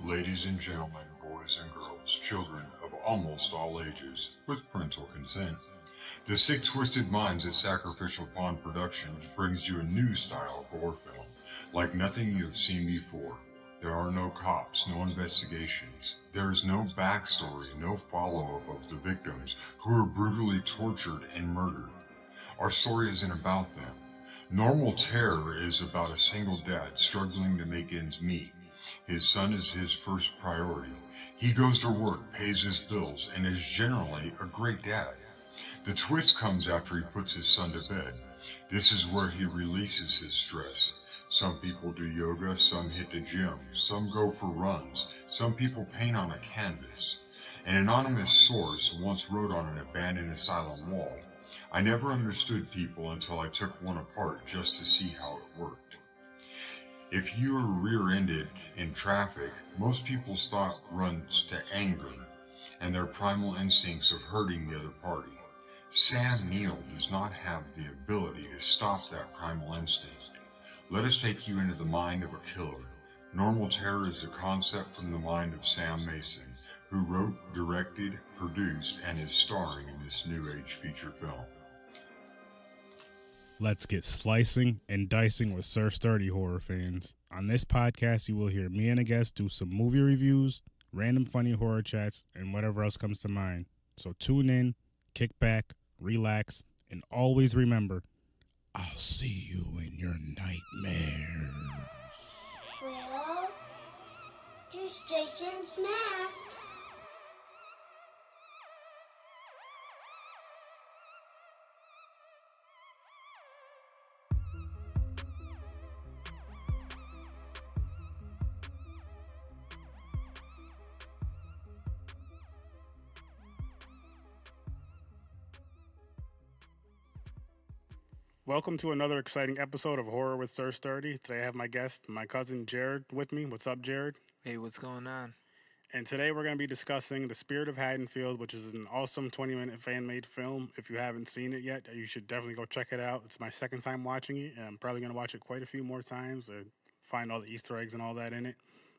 Ladies and gentlemen, boys and girls, children of almost all ages, with parental consent, the Sick Twisted Minds at Sacrificial Pawn Productions brings you a new style horror film, like nothing you have seen before. There are no cops, no investigations. There is no backstory, no follow-up of the victims who were brutally tortured and murdered. Our story isn't about them. Normal Terror is about a single dad struggling to make ends meet. His son is his first priority. He goes to work, pays his bills, and is generally a great dad. The twist comes after he puts his son to bed. This is where he releases his stress. Some people do yoga, some hit the gym, some go for runs, some people paint on a canvas. An anonymous source once wrote on an abandoned asylum wall, "I never understood people until I took one apart just to see how it worked." If you are rear-ended in traffic, most people's thought runs to anger and their primal instincts of hurting the other party. Sam Neill does not have the ability to stop that primal instinct. Let us take you into the mind of a killer. Normal Terror is a concept from the mind of Sam Mason, who wrote, directed, produced, and is starring in this new age feature film. Let's get slicing and dicing with Sir Sturdy horror fans. On this podcast, you will hear me and a guest do some movie reviews, random funny horror chats, and whatever else comes to mind. So tune in, kick back, relax, and always remember, I'll see you in your nightmares. Well, just Jason's mask. Welcome to another exciting episode of Horror with Sir Sturdy. Today I have my guest, my cousin Jarrod, with me. What's up, Jarrod? Hey, what's going on? And today we're going to be discussing The Spirit of Haddonfield, which is an awesome 20-minute fan-made film. If you haven't seen it yet, you should definitely go check it out. It's my second time watching it, and I'm probably going to watch it quite a few more times to find all the Easter eggs and all that in it.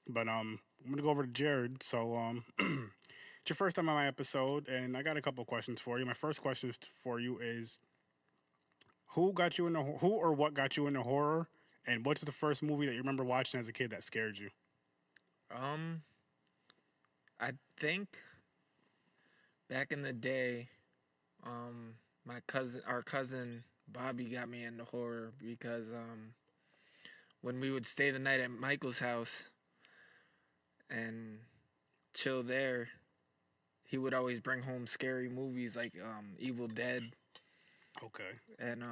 But I'm going to go over to Jarrod. So it's your first time on my episode, and I got a couple questions for you. My first question for you is, who or what got you into horror, and what's the first movie that you remember watching as a kid that scared you? I think back in the day, our cousin Bobby got me into horror because when we would stay the night at Michael's house and chill there, he would always bring home scary movies like Evil Dead. Okay. And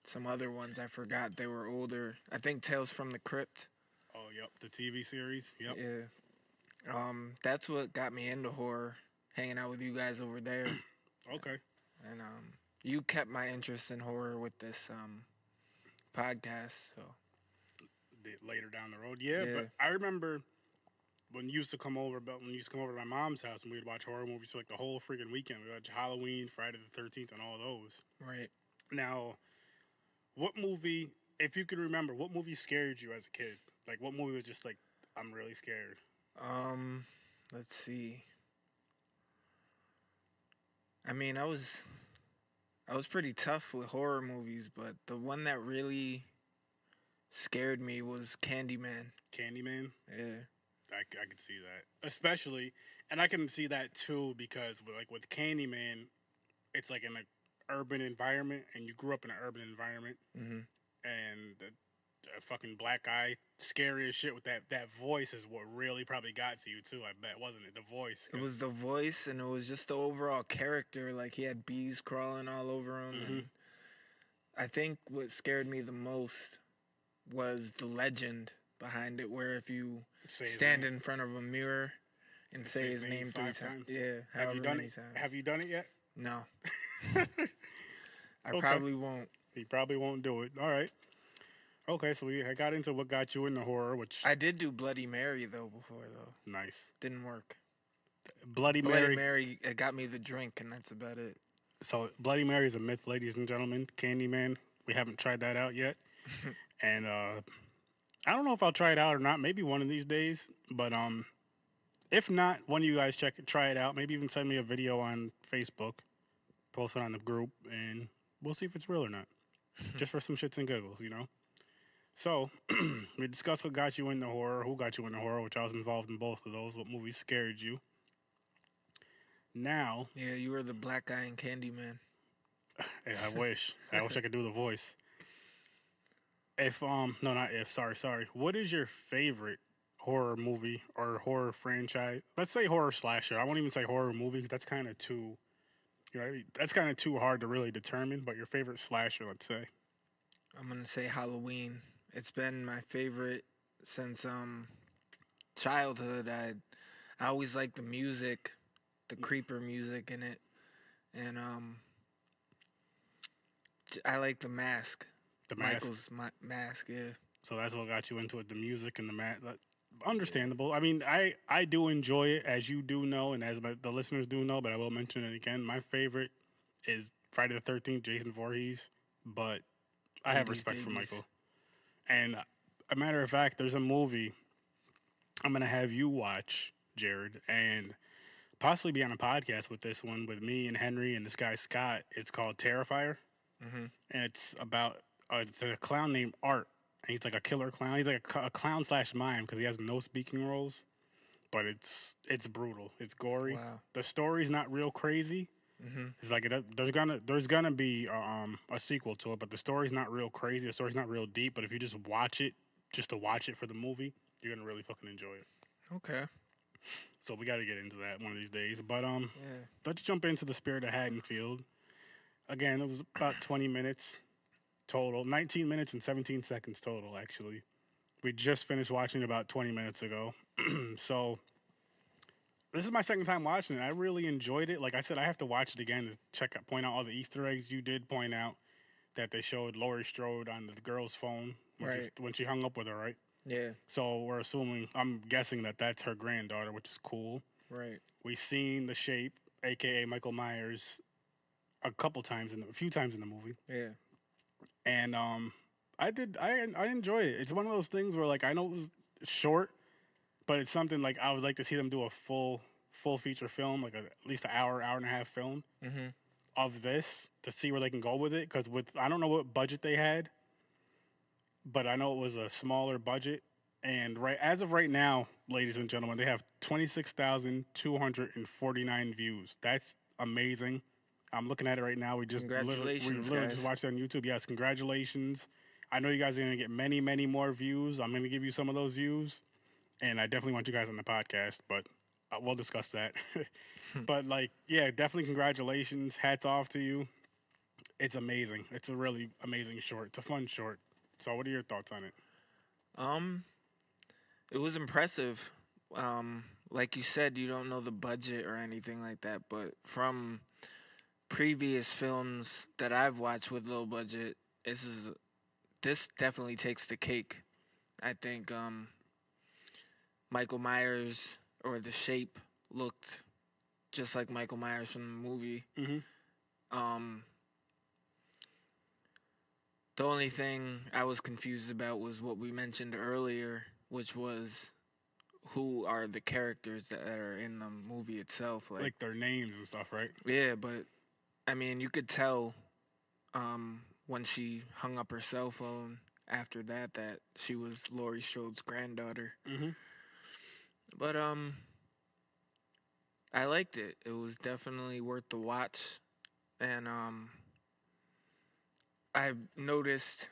some other ones I forgot. They were older. I think Tales from the Crypt. Oh, yep, the TV series. Yep. Yeah. That's what got me into horror, hanging out with you guys over there. Okay. And you kept my interest in horror with this podcast. So Later down the road, yeah. But I remember when you used to come over to my mom's house and we'd watch horror movies for like the whole freaking weekend. We'd watch Halloween, Friday the 13th, and all those. Right. Now, what movie, if you can remember, what movie scared you as a kid? Like, what movie was just like, I'm really scared? Let's see. I mean, I was pretty tough with horror movies, but the one that really scared me was Candyman. Candyman? Yeah. I could see that. Especially, and I can see that too because with Candyman, it's like in an urban environment, and you grew up in an urban environment, Mm-hmm. and the fucking black guy, scary as shit with that voice is what really probably got to you too, I bet, wasn't it? The voice. It was the voice, and it was just the overall character. Like, he had bees crawling all over him. Mm-hmm. And I think what scared me the most was the legend behind it, where if you stand in front of a mirror and say his name 3 times. Yeah, have you done many it? times. Have you done it yet? No. I probably won't. He probably won't do it. All right. Okay, so I got into what got you into horror, which I did do Bloody Mary though before though. Nice. Didn't work. Bloody Mary, it got me the drink, and that's about it. So Bloody Mary is a myth, ladies and gentlemen. Candyman, we haven't tried that out yet. And I don't know if I'll try it out or not. Maybe one of these days. But if not, one of you guys try it out. Maybe even send me a video on Facebook, post it on the group, and we'll see if it's real or not. Just for some shits and giggles, you know. So we discussed what got you into horror, who got you into horror, which I was involved in both of those. What movies scared you? Now, Yeah, you were the black guy in Candyman. I wish I could do the voice. If no, not if. Sorry. What is your favorite horror movie or horror franchise? Let's say horror slasher. I won't even say horror movie because that's kind of too, that's kind of too hard to really determine. But your favorite slasher, let's say. I'm gonna say Halloween. It's been my favorite since childhood. I always liked the music, the creeper music in it, and I like the mask. The mask. Michael's mask, yeah. So that's what got you into it, the music and the mask. Understandable. I mean, I do enjoy it, as you do know, and as the listeners do know, but I will mention it again. My favorite is Friday the 13th, Jason Voorhees, but I have respect for Michael. And a matter of fact, there's a movie I'm going to have you watch, Jarrod, and possibly be on a podcast with this one with me and Henry and this guy Scott. It's called Terrifier. Mm-hmm. And it's about it's a clown named Art. And he's like a killer clown. He's like a clown / mime because he has no speaking roles. But it's brutal. It's gory. Wow. The story's not real crazy. Mm-hmm. It's like there's gonna be a sequel to it, but the story's not real crazy. The story's not real deep. But if you just watch it, just to watch it for the movie, you're gonna really fucking enjoy it. Okay. So we got to get into that one of these days. But Yeah. let's jump into the Spirit of Haddonfield. Again, it was about 20 minutes total, 19 minutes and 17 seconds total. Actually, we just finished watching about 20 minutes ago. So this is my second time watching it. I really enjoyed it. Like I said, I have to watch it again to point out all the Easter eggs. You did point out that they showed Laurie Strode on the girl's phone when she hung up with her, right? Yeah. So I'm guessing that that's her granddaughter, which is cool. Right. We seen The Shape, a.k.a. Michael Myers, a few times in the movie. Yeah. And I enjoyed it. It's one of those things where, like, I know it was short, but it's something like I would like to see them do a full feature film, like at least an hour and a half film of this to see where they can go with it. Because I don't know what budget they had, but I know it was a smaller budget. And as of right now, ladies and gentlemen, they have 26,249 views. That's amazing. I'm looking at it right now. We literally just watched it on YouTube. Yes, congratulations. I know you guys are going to get many, many more views. I'm going to give you some of those views. And I definitely want you guys on the podcast, but we'll discuss that. But, like, yeah, definitely congratulations. Hats off to you. It's amazing. It's a really amazing short. It's a fun short. So what are your thoughts on it? It was impressive. Like you said, you don't know the budget or anything like that, but from previous films that I've watched with low budget, this definitely takes the cake. I think Michael Myers or The Shape looked just like Michael Myers from the movie. Mm-hmm. The only thing I was confused about was what we mentioned earlier, which was who are the characters that are in the movie itself. Like their names and stuff, right? Yeah, but, I mean, you could tell when she hung up her cell phone after that she was Laurie Strode's granddaughter. Mm-hmm. But I liked it. It was definitely worth the watch. And I noticed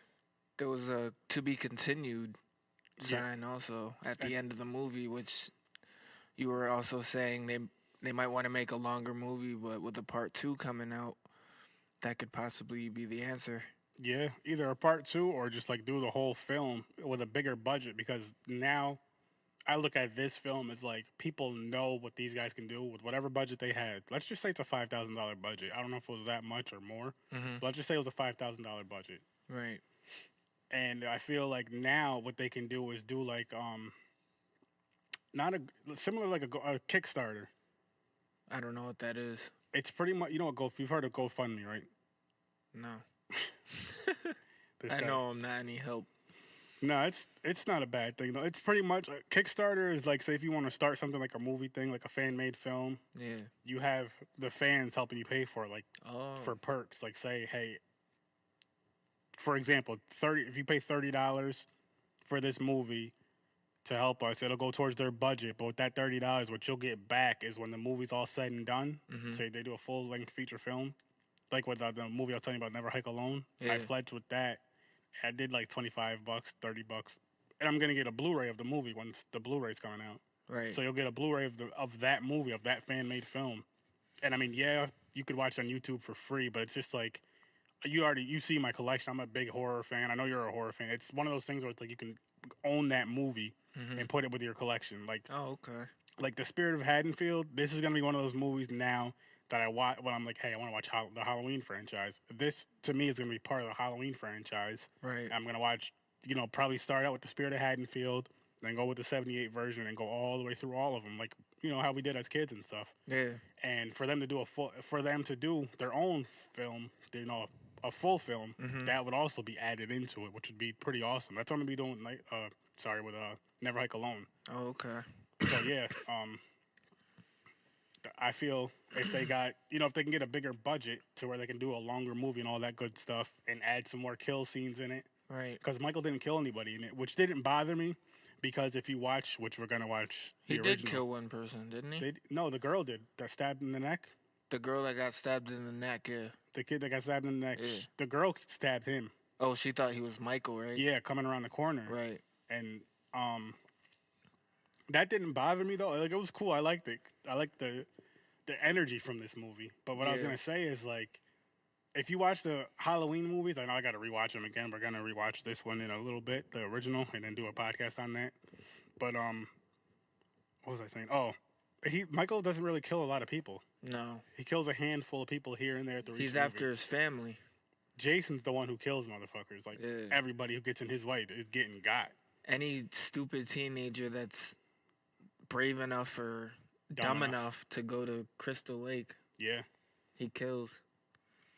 there was a to be continued sign also at the end of the movie, which you were also saying they might want to make a longer movie, but with a part 2 coming out, that could possibly be the answer. Yeah, either a part 2 or just like do the whole film with a bigger budget, because now I look at this film as like people know what these guys can do with whatever budget they had. Let's just say it's a $5,000 budget. I don't know if it was that much or more, but let's just say it was a $5,000 budget. Right. And I feel like now what they can do is do like similar like a Kickstarter. I don't know what that is. It's pretty much, you know what, you've heard of GoFundMe, right? No. I know I'm not any help. No, it's not a bad thing though. It's pretty much Kickstarter is like, say if you want to start something like a movie thing, like a fan made film, Yeah. you have the fans helping you pay for it, like Oh. for perks. Like say, hey, for example, 30 if you pay $30 for this movie to help us, it'll go towards their budget. But with that $30, what you'll get back is when the movie's all said and done. Mm-hmm. Say they do a full length feature film, like with the movie I was telling you about, Never Hike Alone. Yeah. I pledged with that. I did like $25, $30, and I'm gonna get a Blu-ray of the movie once the Blu-ray's coming out. Right. So you'll get a Blu-ray of that movie, of that fan-made film. And I mean, yeah, you could watch it on YouTube for free, but it's just like you see my collection. I'm a big horror fan. I know you're a horror fan. It's one of those things where it's like you can own that movie Mm-hmm. and put it with your collection. Like Oh, okay. like the Spirit of Haddonfield. This is gonna be one of those movies now that I watch when I'm like, hey, I want to watch the Halloween franchise. This to me is gonna be part of the Halloween franchise. Right. I'm gonna watch, probably start out with the Spirit of Haddonfield, then go with the '78 version, and go all the way through all of them, like how we did as kids and stuff. Yeah. And for them to do their own film, a full film, Mm-hmm. that would also be added into it, which would be pretty awesome. That's what I'm gonna be doing. With Never Hike Alone. Oh, okay. So yeah, I feel if they got, if they can get a bigger budget to where they can do a longer movie and all that good stuff and add some more kill scenes in it, Right. because Michael didn't kill anybody in it, which didn't bother me, because if you watch, which we're gonna watch, He the did original, kill one person, didn't he? No, the girl did. That stabbed in the neck. The girl that got stabbed in the neck. Yeah. The kid that got stabbed in the neck. Yeah. The girl stabbed him. Oh, she thought he was Michael, right? Yeah, coming around the corner. Right. And that didn't bother me though. Like, it was cool. I liked it. I liked the energy from this movie. But what I was Yeah. gonna say is, like, if you watch the Halloween movies, I know I got to rewatch them again. We're gonna rewatch this one in a little bit, the original, and then do a podcast on that. But what was I saying? Oh, Michael doesn't really kill a lot of people. No. He kills a handful of people here and there through He's each movie. after his family. Jason's the one who kills motherfuckers. Like, Yeah. everybody who gets in his way is getting got. Any stupid teenager that's brave enough or Dumb dumb enough. enough to go to Crystal Lake, Yeah. he kills.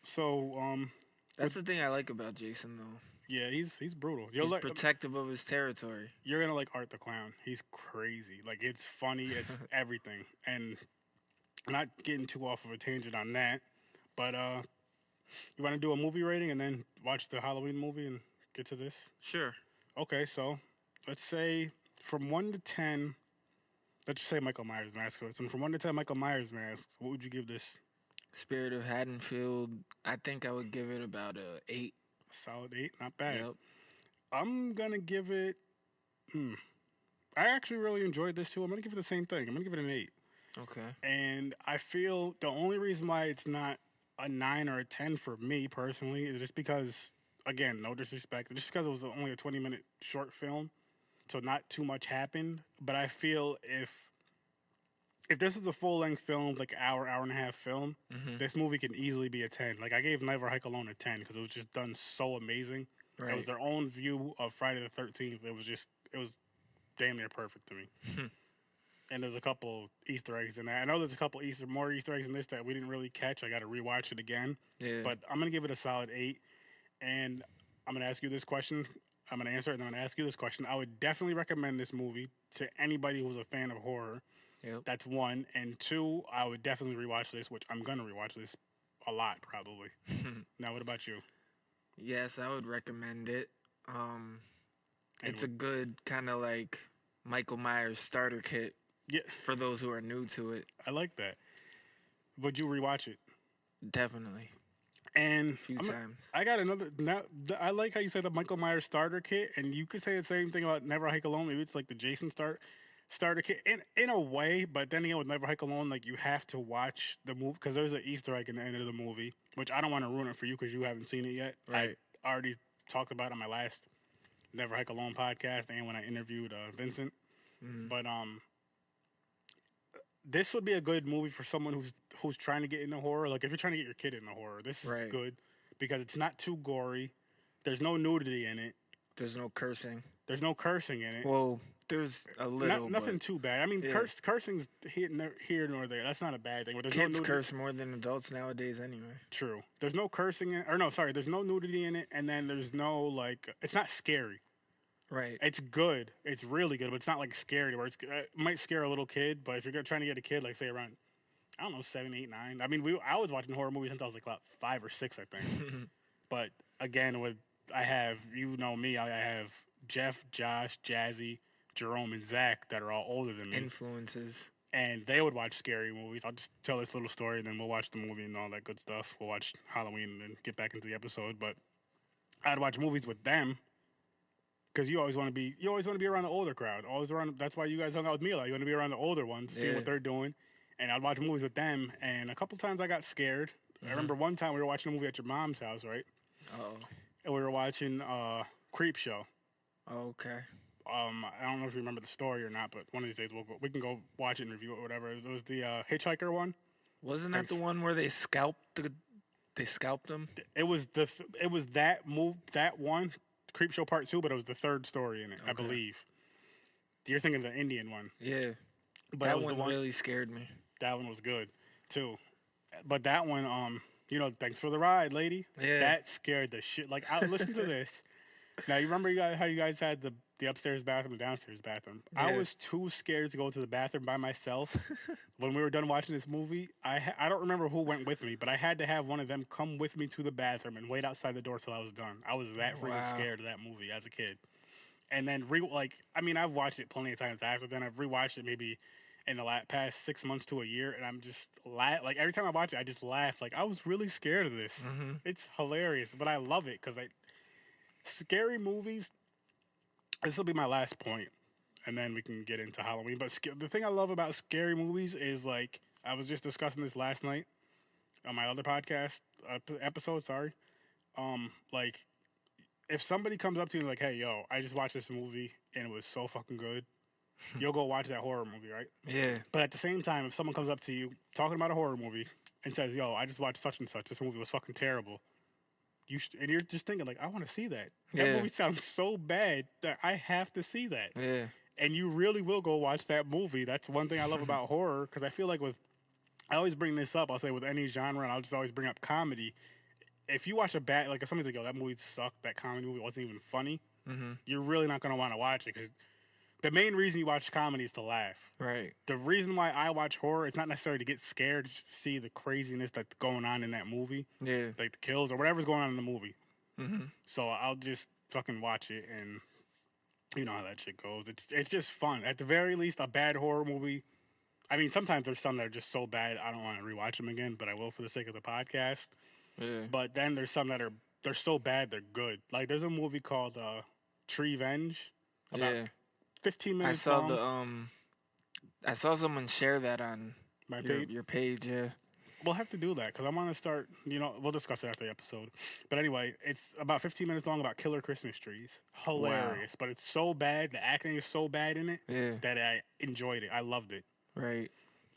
So That's the thing I like about Jason, though. yeah, he's brutal. He's protective of his territory. You're gonna like Art the Clown. He's crazy. Like, it's funny. It's everything. And I'm not getting too off of a tangent on that, but you want to do a movie rating and then watch the Halloween movie and get to this? Sure. Okay, so let's say from 1 to 10. Let's just say Michael Myers mask. And from 1 to 10 Michael Myers masks, what would you give this? Spirit of Haddonfield, I think I would give it about a 8. A solid 8, not bad. Yep. I'm gonna give it. I actually really enjoyed this too. I'm gonna give it the same thing. I'm gonna give it an 8. Okay. And I feel the only reason why it's not a 9 or a 10 for me personally is just because, again, no disrespect, just because it was only a 20-minute short film, so not too much happened. But I feel if this is a full-length film, like hour and a half film, this movie can easily be a 10. Like, I gave Never Hike Alone a 10 because it was just done so amazing. Right. It was their own view of Friday the 13th. It was damn near perfect to me. And there's a couple Easter eggs in that. I know there's a couple more Easter eggs in this that we didn't really catch. I got to rewatch it again. Yeah. But I'm going to give it a solid 8. And I'm going to ask you this question. I'm going to answer it, and I'm going to ask you this question. I would definitely recommend this movie to anybody who's a fan of horror. Yep. That's 1. And 2, I would definitely rewatch this, which I'm going to rewatch this a lot, probably. Now, what about you? Yes, I would recommend it. It's what- a good kind of like Michael Myers starter kit Yeah, for those who are new to it. I like that. Would you rewatch it? Definitely. And A few times. I got another. Now, I like how you say the Michael Myers starter kit, and you could say the same thing about Never Hike Alone. Maybe it's like the Jason starter kit in a way, but then again with Never Hike Alone, like, you have to watch the movie because there's an Easter egg in the end of the movie, which I don't want to ruin it for you because you haven't seen it yet. Right. I already talked about it on my last Never Hike Alone podcast and when I interviewed Vincent. But this would be a good movie for someone who's trying to get into horror. Like, if you're trying to get your kid into horror, this is Right. good because it's not too gory. There's no nudity in it. There's no cursing. There's no cursing in it. Well, there's a little. Nothing but too bad. I mean, yeah. cursing's here nor there. That's not a bad thing. But there's kids no nudity. curse more than adults nowadays anyway. True. There's no cursing there's no nudity in it, and then there's no, like, it's not scary. Right. It's good. It's really good, but it's not like scary. Where it might scare a little kid, but if you're trying to get a kid, like say around, I don't know, 7, 8, 9. I mean, I was watching horror movies since I was like about 5 or 6, I think. But again, I have, you know me, I have Jeff, Josh, Jazzy, Jerome, and Zach that are all older than me, Influences. and they would watch scary movies. I'll just tell this little story, and then we'll watch the movie and all that good stuff. We'll watch Halloween and then get back into the episode. But I'd watch movies with them because you always want to be around the older crowd. Always around. That's why you guys hung out with me a lot. You want to be around the older ones, see what they're doing. And I'd watch movies with them. And a couple times I got scared. I remember one time we were watching a movie at your mom's house, right? Oh. And we were watching Creep Show. Okay. I don't know if you remember the story or not, but one of these days we can go watch it and review it or whatever. It was the hitchhiker one. Wasn't that the one where they scalped them? It was that one, Creep Show Part 2, but it was the third story in it, I believe. You're thinking of the Indian one. Yeah. But that one really scared me. That one was good too. But that one, thanks for the ride, lady. Yeah. That scared the shit. Like, listen to this. Now, you remember how you guys had the upstairs bathroom and downstairs bathroom? Yeah. I was too scared to go to the bathroom by myself. When we were done watching this movie, I don't remember who went with me, but I had to have one of them come with me to the bathroom and wait outside the door till I was done. I was that freaking scared of that movie as a kid. And then, I've watched it plenty of times after then. I've rewatched it maybe in the past 6 months to a year, and I'm just like every time I watch it, I just laugh. Like, I was really scared of this. Mm-hmm. It's hilarious, but I love it because scary movies. This will be my last point, and then we can get into Halloween. But the thing I love about scary movies is, like, I was just discussing this last night on my other podcast episode. Sorry, like, if somebody comes up to you and like, hey, yo, I just watched this movie and it was so fucking good, you'll go watch that horror movie, right? Yeah. But at the same time, if someone comes up to you talking about a horror movie and says, yo, I just watched such and such, this movie was fucking terrible, and you're just thinking, like, I want to see that. That movie sounds so bad that I have to see that. Yeah. And you really will go watch that movie. That's one thing I love about horror, because I feel like I always bring this up, I'll say with any genre, and I'll just always bring up comedy. If you watch if somebody's like, yo, that movie sucked, that comedy movie wasn't even funny, you're really not going to want to watch it, because the main reason you watch comedy is to laugh. Right. The reason why I watch horror, it's not necessarily to get scared, it's just to see the craziness that's going on in that movie. Yeah. Like the kills or whatever's going on in the movie. Mm-hmm. So I'll just fucking watch it, and you know how that shit goes. It's just fun. At the very least, a bad horror movie. I mean, sometimes there's some that are just so bad I don't want to rewatch them again, but I will for the sake of the podcast. Yeah. But then there's some that they're so bad they're good. Like there's a movie called Tree Venge. About 15 minutes long. I saw someone share that on my page. Your page, yeah. We'll have to do that because I want to start. We'll discuss it after the episode. But anyway, it's about 15 minutes long about killer Christmas trees. Hilarious, but it's so bad. The acting is so bad in it that I enjoyed it. I loved it. Right.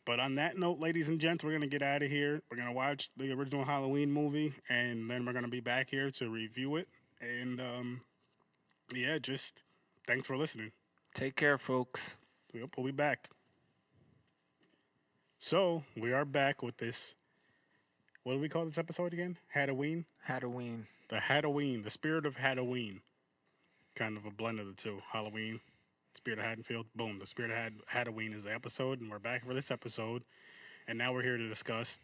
But on that note, ladies and gents, we're gonna get out of here. We're gonna watch the original Halloween movie, and then we're gonna be back here to review it. And just thanks for listening. Take care, folks. We'll be back. So, we are back with this, what do we call this episode again? Haddoween? Haddoween. The Haddoween, the Spirit of Haddoween. Kind of a blend of the two. Halloween, Spirit of Haddonfield. Boom, the Spirit of Haddoween is the episode, and we're back for this episode. And now we're here to discuss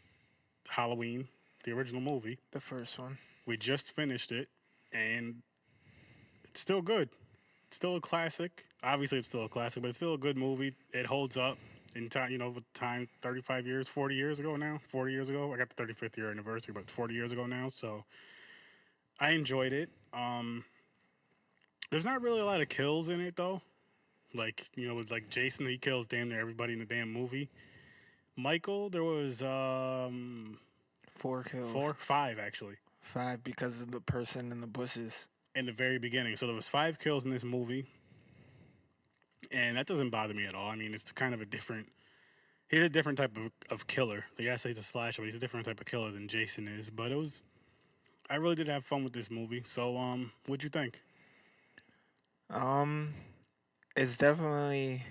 Halloween, the original movie. The first one. We just finished it, and it's still good. It's still a classic. Obviously, it's still a classic, but it's still a good movie. It holds up. In time, with time, 35 years, 40 years ago now. 40 years ago. I got the 35th year anniversary, but 40 years ago now. So I enjoyed it. There's not really a lot of kills in it, though. Like, with like Jason, he kills damn near everybody in the damn movie. Michael, there was 4 kills. 5 actually. 5 because of the person in the bushes. In the very beginning. So there was 5 kills in this movie. And that doesn't bother me at all. I mean, it's kind of he's a different type of killer. The guy says he's a slasher, but he's a different type of killer than Jason is. But I really did have fun with this movie. So, what'd you think? It's definitely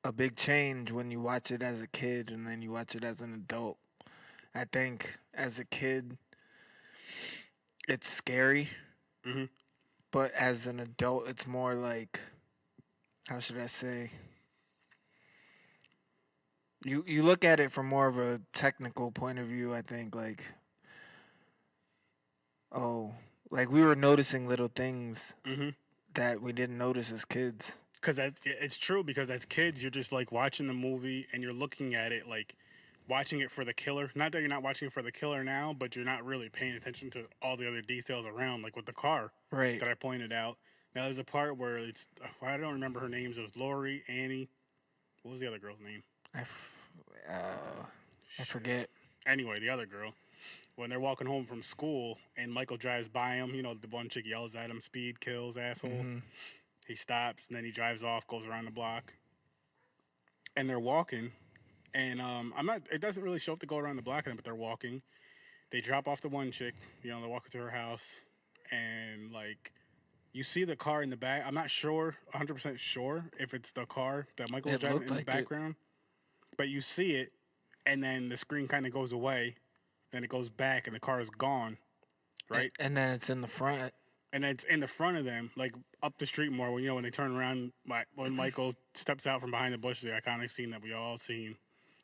a big change when you watch it as a kid and then you watch it as an adult. I think as a kid, it's scary. Mm-hmm. But as an adult, it's more like, how should I say? You look at it from more of a technical point of view, I think, like, oh, like we were noticing little things Mm-hmm. that we didn't notice as kids. Because it's true. Because as kids, you're just like watching the movie and you're looking at it like watching it for the killer. Not that you're not watching it for the killer now, but you're not really paying attention to all the other details around, like with the car Right. that I pointed out. Now there's a part where it's I don't remember her names. It was Lori, Annie. What was the other girl's name? I forget. Anyway, the other girl. When they're walking home from school and Michael drives by him, you know, the one chick yells at him, "Speed kills, asshole." Mm-hmm. He stops and then he drives off, goes around the block, and they're walking. And I'm not. It doesn't really show up to go around the block, but they're walking. They drop off the one chick. You know, they're walking to her house, and like you see the car in the back. I'm not sure, 100% sure if it's the car that Michael's It driving looked in like the it. background, but you see it, and then the screen kind of goes away, then it goes back, and the car is gone, right? And then it's in the front. And it's in the front of them, like up the street more. When you know when they turn around, when Michael steps out from behind the bush, the iconic scene that we all seen,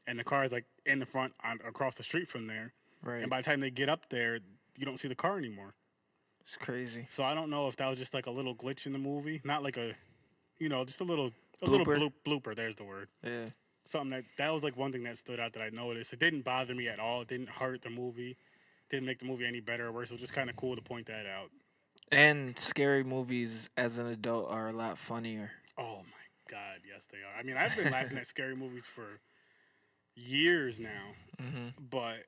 and the car is like in the front across the street from there. Right. And by the time they get up there, you don't see the car anymore. It's crazy. So I don't know if that was just like a little glitch in the movie, not like a, you know, just a Blooper? little blooper. There's the word. Yeah. Something that was like one thing that stood out that I noticed. It didn't bother me at all. It didn't hurt the movie. Didn't make the movie any better or worse. It was just kind of cool to point that out. And scary movies as an adult are a lot funnier. Oh my God, yes they are. I mean, I've been laughing at scary movies for years now, but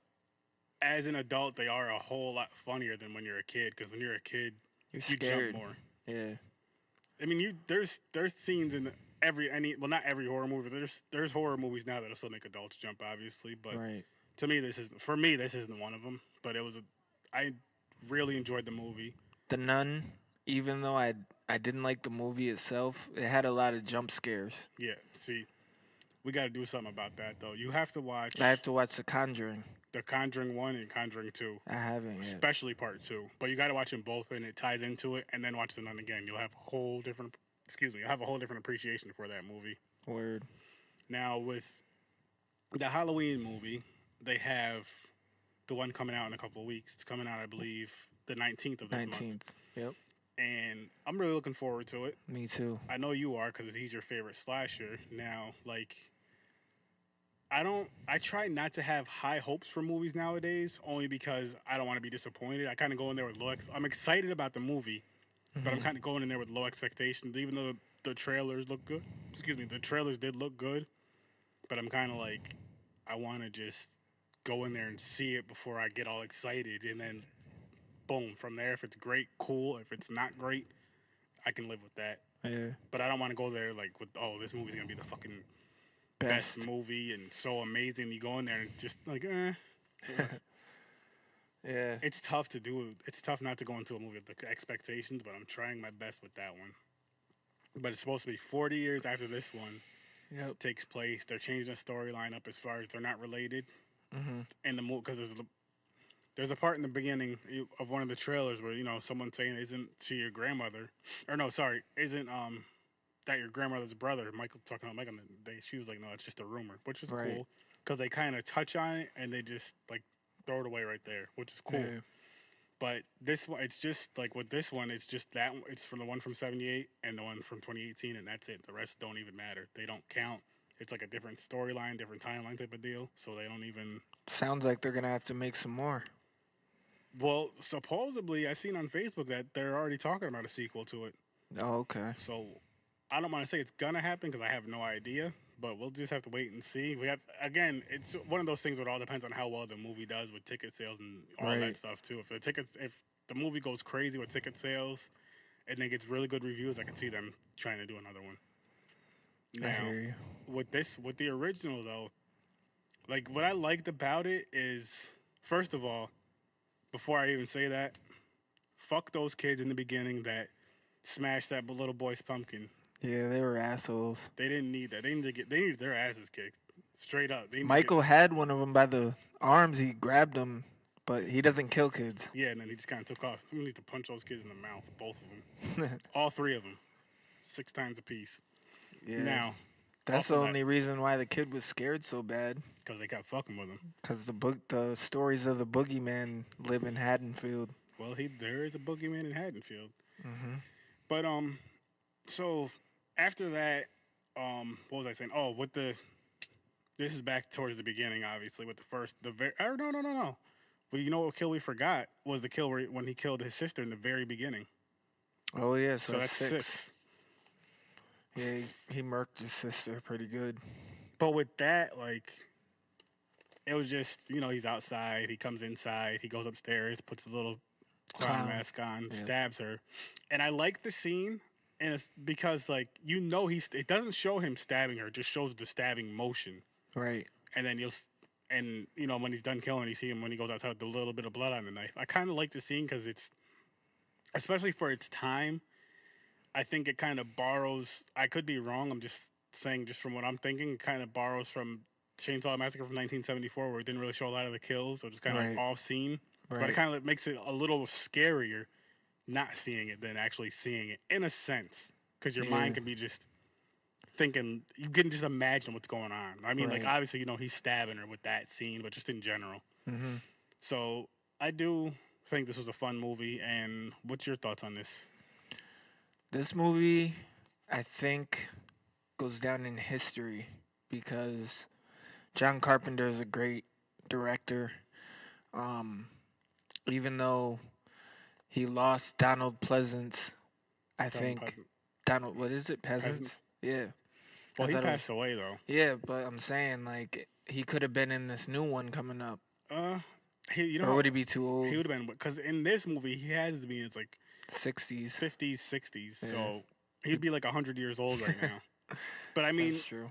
as an adult, they are a whole lot funnier than when you're a kid. Because when you're a kid, You're you scared. jump more. Yeah. I mean, there's scenes in not every horror movie. But there's horror movies now that'll still make adults jump, obviously. But Right. to me, this isn't one of them. But I really enjoyed the movie. The Nun, even though I didn't like the movie itself, it had a lot of jump scares. Yeah, see, we got to do something about that though. You have to watch. I have to watch The Conjuring. The Conjuring 1 and Conjuring 2. I haven't yet. Especially part 2. But you got to watch them both and it ties into it, and then watch The Nun again. You'll have a whole different appreciation for that movie. Word. Now, with the Halloween movie, they have the one coming out in a couple of weeks. It's coming out, I believe, the 19th of this month. 19th. Yep. And I'm really looking forward to it. Me too. I know you are because he's your favorite slasher. Now, like, I try not to have high hopes for movies nowadays, only because I don't want to be disappointed. I kind of go in there with I'm excited about the movie, but I'm kind of going in there with low expectations, even though the trailers look good. Excuse me, the trailers did look good, but I'm kind of like, I want to just go in there and see it before I get all excited, and then boom, from there, if it's great, cool. If it's not great, I can live with that. Yeah. But I don't want to go there like with, oh, this movie's gonna be the fucking best movie and so amazing. You go in there and just like, Yeah. It's tough to do. It's tough not to go into a movie with the expectations, but I'm trying my best with that one. But it's supposed to be 40 years after this one takes place. They're changing the storyline up as far as they're not related. In the movie, because there's a part in the beginning of one of the trailers where, you know, someone's saying, "Isn't she your grandmother?" Or no, sorry, isn't that your grandmother's brother? Michael talking about Michael. She was like, "No, it's just a rumor," which is cool because they kind of touch on it and they just like throw it away right there, which is cool. Yeah. But this one, it's just like with this one, it's just that it's from the one from '78 and the one from 2018, and that's it. The rest don't even matter. They don't count. It's like a different storyline, different timeline type of deal. So they don't even. Sounds like they're gonna have to make some more. Well, supposedly, I've seen on Facebook that they're already talking about a sequel to it. Oh, okay. So I don't want to say it's gonna happen because I have no idea. But we'll just have to wait and see. Again, it's one of those things where it all depends on how well the movie does with ticket sales and all that stuff too. If the movie goes crazy with ticket sales and then gets really good reviews, I can see them trying to do another one. Now, I hear you. with the original though, like what I liked about it is, first of all, before I even say that, fuck those kids in the beginning that smashed that little boy's pumpkin. Yeah, they were assholes. They didn't need that. They needed their asses kicked. Straight up. Michael had one of them by the arms. He grabbed him, But he doesn't kill kids. Yeah, and then he just kind of took off. Someone needs to punch those kids in the mouth, both of them. All three of them. 6 times apiece. Yeah. Now, That's the also only reason why the kid was scared so bad. because they kept fucking with him. Because the stories of the boogeyman live in Haddonfield. Well, there is a boogeyman in Haddonfield. Mm-hmm. But so after that, what was I saying? Oh, this is back towards the beginning, obviously, with no. Well, you know what kill we forgot was the kill when he killed his sister in the very beginning. Oh yeah, so that's 6. 6. Yeah, he murked his sister pretty good. But with that, like, it was just, he's outside, he comes inside, he goes upstairs, puts a little clown mask on, stabs her. And I like the scene, and it's because, like, it doesn't show him stabbing her, it just shows the stabbing motion. Right. And then when he's done killing, you see him when he goes outside with a little bit of blood on the knife. I kind of like the scene because it's, especially for its time, I think it kind of borrows, I could be wrong, I'm just saying just from what I'm thinking, it kind of borrows from Chainsaw Massacre from 1974 where it didn't really show a lot of the kills, or just kind of like off scene. Right. But it kind of makes it a little scarier not seeing it than actually seeing it, in a sense, because your mind can be just thinking, you can just imagine what's going on. I mean, like, obviously, he's stabbing her with that scene, but just in general. Mm-hmm. So I do think this was a fun movie, and what's your thoughts on this? This movie, I think, goes down in history because John Carpenter is a great director. Even though he lost Donald Pleasance, Donald, what is it? Peasants? Yeah. Well, he passed away, though. Yeah, but I'm saying, like, he could have been in this new one coming up. Or would he be too old? He would have been, because in this movie, he has to be in his, like, 60s. 50s, 60s. Yeah. So he'd be like 100 years old right now. But I mean, that's true.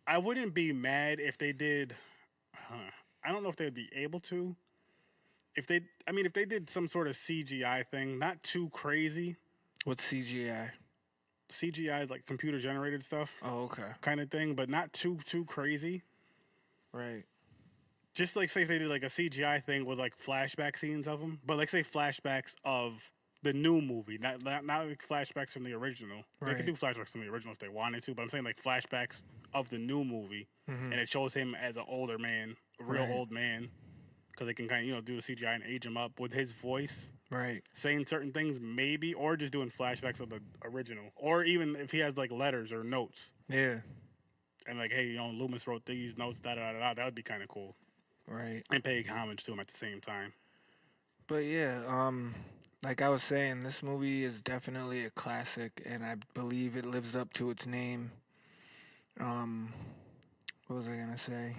I wouldn't be mad if they did. I don't know if they'd be able to. If they did some sort of CGI thing, not too crazy. What's CGI? CGI is like computer generated stuff. Oh, okay. Kind of thing, but not too crazy. Right. Just like say if they did like a CGI thing with like flashback scenes of them, but like say flashbacks of the new movie, not like flashbacks from the original. Right. They could do flashbacks from the original if they wanted to, but I'm saying like flashbacks of the new movie, and it shows him as an older man, a real old man, because they can kind of do the CGI and age him up with his voice, right? Saying certain things maybe, or just doing flashbacks of the original, or even if he has like letters or notes, and like hey, Loomis wrote these notes, da da da da. That would be kind of cool, right? And pay homage to him at the same time. But yeah, like I was saying, this movie is definitely a classic, and I believe it lives up to its name. What was I gonna say?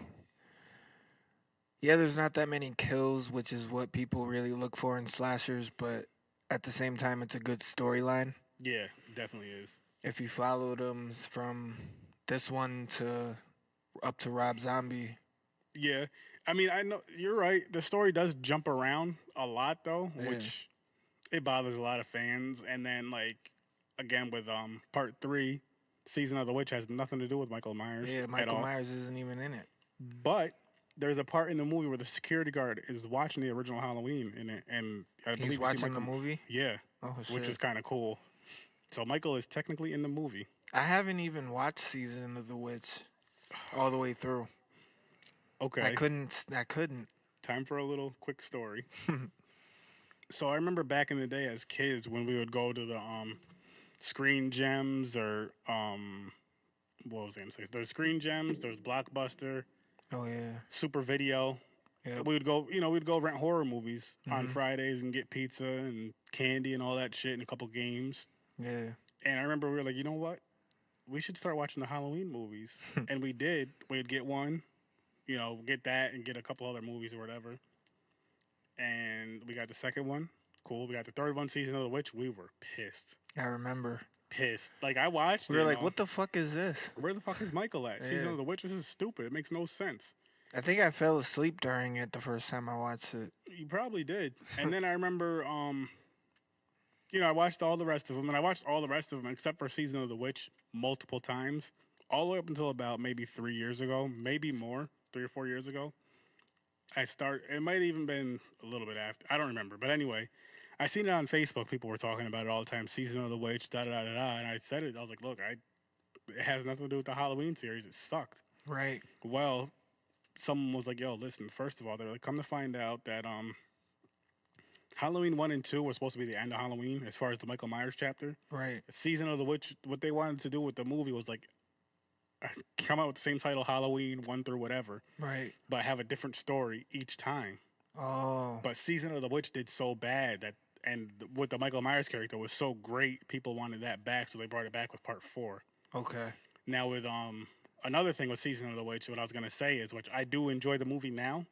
Yeah, there's not that many kills, which is what people really look for in slashers, but at the same time, it's a good storyline. Yeah, definitely is. If you followed them from this one to up to Rob Zombie. Yeah. I mean, I know you're right. The story does jump around a lot, though, which it bothers a lot of fans. And then, like, again, with part 3, Season of the Witch has nothing to do with Michael Myers. Yeah, Michael Myers isn't even in it. But there's a part in the movie where the security guard is watching the original Halloween in it, and I believe he's watching the movie. Yeah, shit. Which is kind of cool. So Michael is technically in the movie. I haven't even watched Season of the Witch all the way through. Okay, I couldn't. Time for a little quick story. So I remember back in the day as kids when we would go to the Screen Gems or what was I gonna say? There's Screen Gems, there's Blockbuster. Oh yeah. Super Video. Yep. We would go, we'd go rent horror movies on Fridays and get pizza and candy and all that shit and a couple games. Yeah. And I remember we were like, you know what? We should start watching the Halloween movies. And we did. We'd get one, get that and get a couple other movies or whatever. And we got the second one. Cool. We got the third one, Season of the Witch. We were pissed. I remember. Pissed. Like, I watched it. We were like, what the fuck is this? Where the fuck is Michael at? Season of the Witch, this is stupid. It makes no sense. I think I fell asleep during it the first time I watched it. You probably did. And then I remember, I watched all the rest of them. And I watched all the rest of them except for Season of the Witch multiple times. All the way up until about maybe 3 years ago. Maybe more. 3 or 4 years ago. It might have even been a little bit after. I don't remember. But anyway, I seen it on Facebook. People were talking about it all the time. Season of the Witch, da da da da da. And I said it. I was like, look, it has nothing to do with the Halloween series. It sucked. Right. Well, someone was like, yo, listen, first of all, they're like, come to find out that Halloween 1 and 2 was supposed to be the end of Halloween as far as the Michael Myers chapter. Right. Season of the Witch, what they wanted to do with the movie was like come out with the same title, Halloween 1 through whatever, Right. but have a different story each time. Oh. But Season of the Witch did so bad that, and with the Michael Myers character was so great, people wanted that back, so they brought it back with part 4. Okay. Now with another thing with Season of the Witch, what I was gonna say is, which I do enjoy the movie now,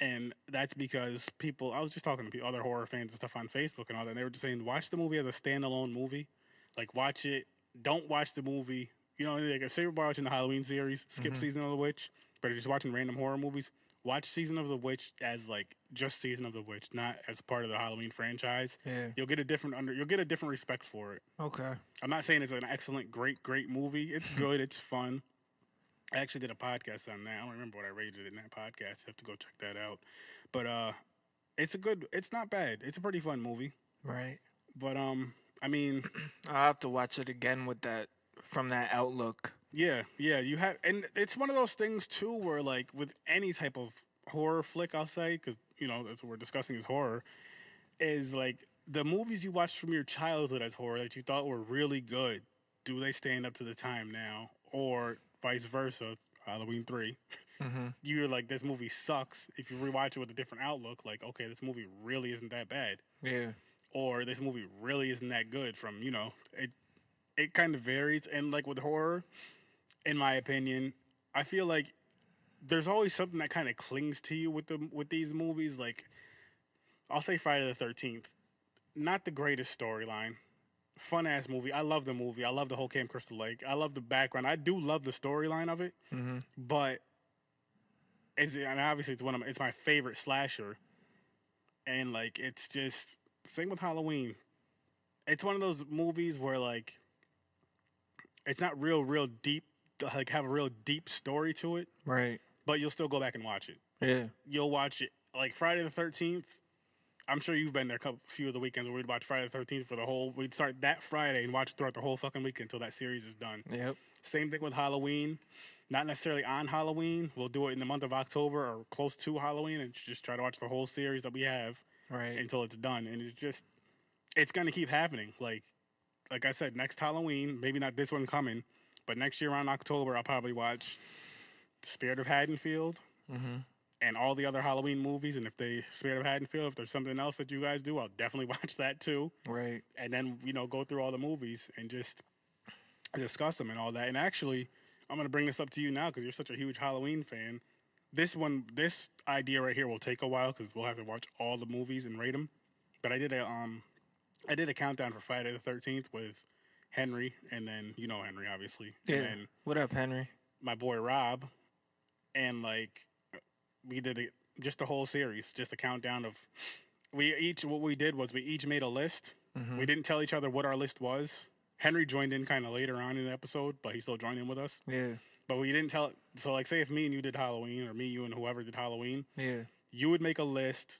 and that's because I was just talking to other horror fans and stuff on Facebook and all that, and they were just saying, watch the movie as a standalone movie, like watch it. Don't watch the movie. You know, like say we're watching the Halloween series, skip Season of the Witch, but if you're just watching random horror movies, watch Season of the Witch as like just Season of the Witch, not as part of the Halloween franchise. Yeah. You'll get a different respect for it. Okay. I'm not saying it's an excellent, great movie. It's good. It's fun. I actually did a podcast on that. I don't remember what I rated in that podcast. I have to go check that out. But it's not bad. It's a pretty fun movie. Right. But I mean, I'll have to watch it again with that from that outlook. yeah, you have, and it's one of those things too where like with any type of horror flick, I'll say, because you know that's what we're discussing is horror, is like the movies you watched from your childhood as horror that you thought were really good, do they stand up to the time now, or vice versa? Halloween 3, you're like, this movie sucks. If you rewatch it with a different outlook, like, okay, this movie really isn't that bad. Yeah. Or this movie really isn't that good. From, you know, it kind of varies. And like with horror, in my opinion, I feel like there's always something that kind of clings to you with these movies. Like, I'll say Friday the 13th, not the greatest storyline. Fun ass movie. I love the movie. I love the whole Camp Crystal Lake. I love the background. I do love the storyline of it. But and obviously it's my favorite slasher. And like it's just same with Halloween. It's one of those movies where like it's not real deep, like have a real deep story to it. Right. But you'll still go back and watch it. Yeah. You'll watch it like Friday the 13th. I'm sure you've been there a few of the weekends where we'd watch Friday the 13th we'd start that Friday and watch it throughout the whole fucking weekend until that series is done. Yep. Same thing with Halloween. Not necessarily on Halloween. We'll do it in the month of October or close to Halloween and just try to watch the whole series that we have until it's done. And it's going to keep happening. Like I said, next Halloween, maybe not this one coming, but next year around October, I'll probably watch Spirit of Haddonfield. And all the other Halloween movies, and Spirit of Haddonfield, if there's something else that you guys do, I'll definitely watch that too. Right. And then, go through all the movies and just discuss them and all that. And actually, I'm going to bring this up to you now because you're such a huge Halloween fan. This idea right here will take a while because we'll have to watch all the movies and rate them. But I did a countdown for Friday the 13th with Henry, and then, Henry, obviously. Yeah. And what up, Henry? My boy Rob. And, we did just the whole series, just a countdown of what we did was we each made a list. We didn't tell each other what our list was. Henry joined in kind of later on in the episode, but he still joined in with us. Yeah. But we didn't tell. So say if me and you did Halloween, or me, you, and whoever did Halloween. Yeah. You would make a list,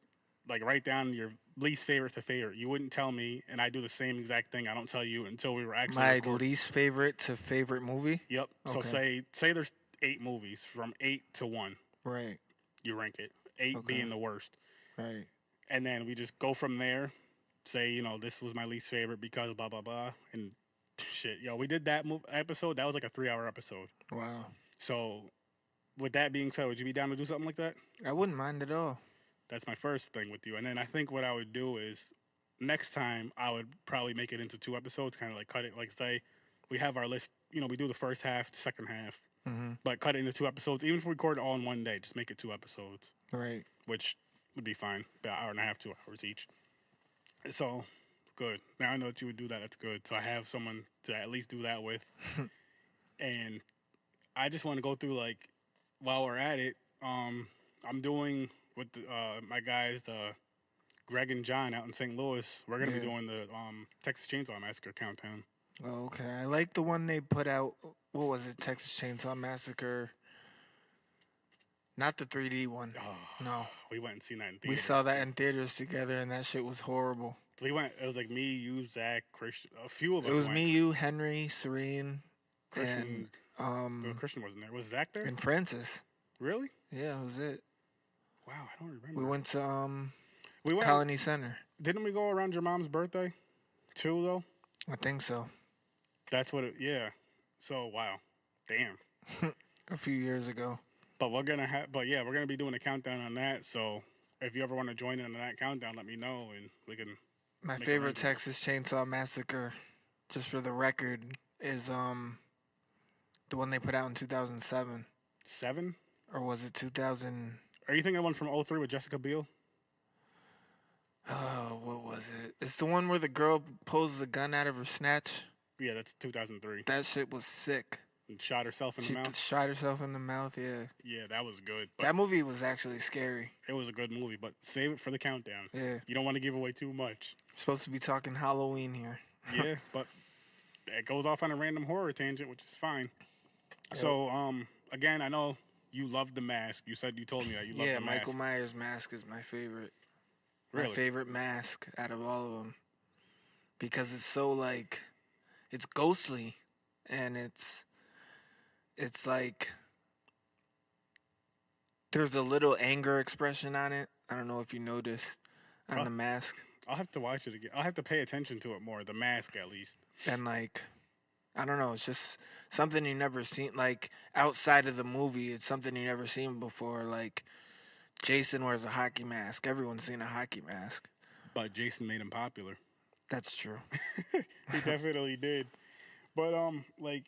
write down your least favorite to favorite. You wouldn't tell me, and I do the same exact thing. I don't tell you until we were actually least favorite to favorite movie. Yep. Okay. So say there's 8 movies from 8 to 1. Right. You rank it. 8 being the worst. Right. And then we just go from there. Say, this was my least favorite because blah, blah, blah. And shit, we did that episode. That was like a 3-hour episode. Wow. So with that being said, would you be down to do something like that? I wouldn't mind at all. That's my first thing with you. And then I think what I would do is next time I would probably make it into 2 episodes, kind of cut it. Say we have our list, we do the first half, the second half. But cut it into 2 episodes. Even if we record it all in one day, just make it 2 episodes. Right. Which would be fine. About an hour and a half, 2 hours each. So, good. Now I know that you would do that. That's good. So I have someone to at least do that with. And I just want to go through, while we're at it, I'm doing with my guys, Greg and John out in St. Louis. We're going to be doing the Texas Chainsaw Massacre countdown. Oh, okay. I like the one they put out. What was it? Texas Chainsaw Massacre. Not the 3D one. Oh, No. we went and seen that in We theaters. saw that in theaters together, and that shit was horrible. We went. It was like me, you, Zach, Christian. A few of It us was went. me, you, Henry, Serene, Christian. and Christian wasn't there. Was Zach there? and Francis. Really? Yeah, that was it. Wow, I don't remember. We went to We went. Colony Center. Didn't we go around your mom's birthday, too? Though. I think so. That's what it. Yeah. So wow, damn. A few years ago. But we're gonna have. But yeah, we're gonna be doing a countdown on that. So if you ever want to join in on that countdown, let me know and we can. My make favorite arrangements. Texas Chainsaw Massacre, just for the record, is the one they put out in 2007. 7? Or was it 2000? Are you thinking of one from 03 with Jessica Biel? Oh, what was it? It's the one where the girl pulls the gun out of her snatch. Yeah, that's 2003. That shit was sick. And shot herself in She the mouth. shot herself in the mouth, yeah. Yeah, that was good. But That movie was actually scary. it was a good movie, but save it for the countdown. Yeah. You don't want to give away too much. We're supposed to be talking Halloween here. Yeah, but it goes off on a random horror tangent, which is fine. So, again, I know you love The Mask. You told me that you love Yeah, The Mask. Michael Myers' mask is my favorite. Really? My favorite mask out of all of them. Because it's so, like, it's ghostly. And it's like, there's a little anger expression on it. I don't know if you noticed on the mask. I'll have to watch it again. I'll have to pay attention to it more. The Mask, at least. And, like, I don't know. It's just something you never seen. Like, outside of the movie, it's something you never seen before. Like, Jason wears a hockey mask. Everyone's seen a hockey mask. But Jason made him popular. That's true. He definitely did. But like,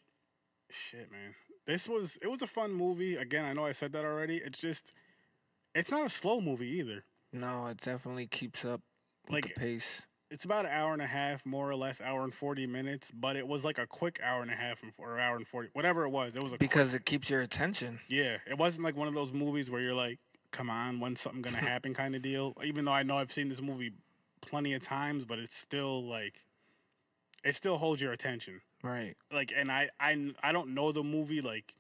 shit, man. It was a fun movie. Again, I know I said that already. It's not a slow movie either. No, it definitely keeps up with Like, the pace. It's about an hour and a half, more or less, hour and 40 minutes. But it was like a quick hour and a half or hour and 40, whatever it was. It was Because it keeps your attention. yeah. It wasn't like one of those movies where you're like, come on, when's something gonna happen kind of deal. Even though I know I've seen this movie plenty of times, but it's still like, it still holds your attention. Right. Like, and I don't know the movie like.